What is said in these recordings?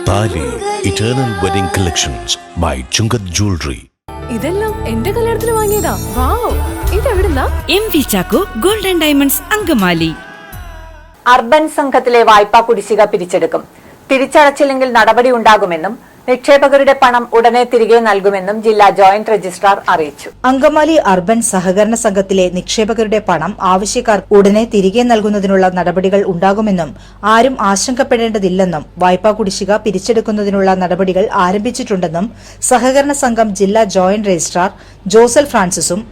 താലി eternal wedding collections by Chungath jewellery. ഇതെല്ലാം എന്റെ കല്യാണത്തിന് വാങ്ങിയതാ. വാവ്, ഇതെവിടുന്നാ? MV Chacko golden diamonds Angamaly. Urban സംഘത്തിലെ വായ്പാ കുടിശ്ശിക പിരിച്ചെടുക്കും. തിരിച്ചടച്ചില്ലെങ്കിൽ നടപടി ഉണ്ടാകുമെന്നും നിക്ഷേപകരുടെ പണം ഉടനെ തിരികെ നൽകുമെന്നും ജില്ലാ ജോയിന്റ് രജിസ്ട്രാർ അറിയിച്ചു. അങ്കമാലി അർബൻ സഹകരണ സംഘത്തിലെ നിക്ഷേപകരുടെ പണം ആവശ്യക്കാർ ഉടനെ തിരികെ നൽകുന്നതിനുള്ള നടപടികൾ ഉണ്ടാകുമെന്നും ആരും ആശങ്കപ്പെടേണ്ടതില്ലെന്നും വായ്പാ കുടിശ്ശിക പിരിച്ചെടുക്കുന്നതിനുള്ള നടപടികൾ ആരംഭിച്ചിട്ടുണ്ടെന്നും സഹകരണ സംഘം ജില്ലാ joint registrar ജോസൽ ഫ്രാൻസിസും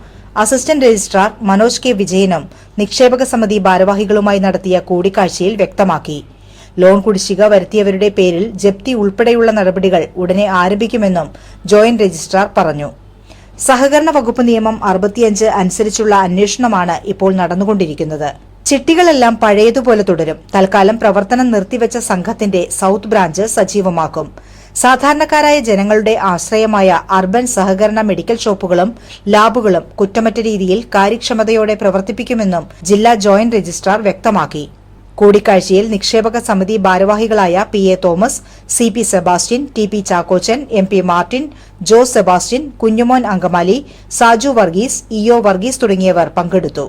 assistant registrar Manoj K വിജയനും നിക്ഷേപക സമിതി ഭാരവാഹികളുമായി നടത്തിയ കൂടിക്കാഴ്ചയിൽ വ്യക്തമാക്കി. ലോൺ കുടിശ്ശിക വരുത്തിയവരുടെ പേരിൽ ജപ്തി ഉൾപ്പെടെയുള്ള നടപടികൾ ഉടനെ ആരംഭിക്കുമെന്നും ജോയിന്റ് രജിസ്ട്രാർ പറഞ്ഞു. സഹകരണ വകുപ്പ് നിയമം 65 അനുസരിച്ചുള്ള അന്വേഷണമാണ് ഇപ്പോൾ നടന്നുകൊണ്ടിരിക്കുന്നത്. ചിട്ടികളെല്ലാം പഴയതുപോലെ തുടരും. തൽക്കാലം പ്രവർത്തനം നിർത്തിവെച്ച സംഘത്തിന്റെ സൌത്ത് ബ്രാഞ്ച് സജീവമാക്കും. സാധാരണക്കാരായ ജനങ്ങളുടെ ആശ്രയമായ അർബൻ സഹകരണ മെഡിക്കൽ ഷോപ്പുകളും ലാബുകളും കുറ്റമറ്റ രീതിയിൽ കാര്യക്ഷമതയോടെ പ്രവർത്തിപ്പിക്കുമെന്നും ജില്ലാ ജോയിന്റ് രജിസ്ട്രാർ വ്യക്തമാക്കി. കൂടിക്കാഴ്ചയിൽ നിക്ഷേപക സമിതി ഭാരവാഹികളായ PA Thomas, CP Sebastian, TP Chackochan, MP Martin, Jose Sebastian, Kunjumon Angamaly, Saju Varghese, EO Varghese തുടങ്ങിയവർ പങ്കെടുത്തു.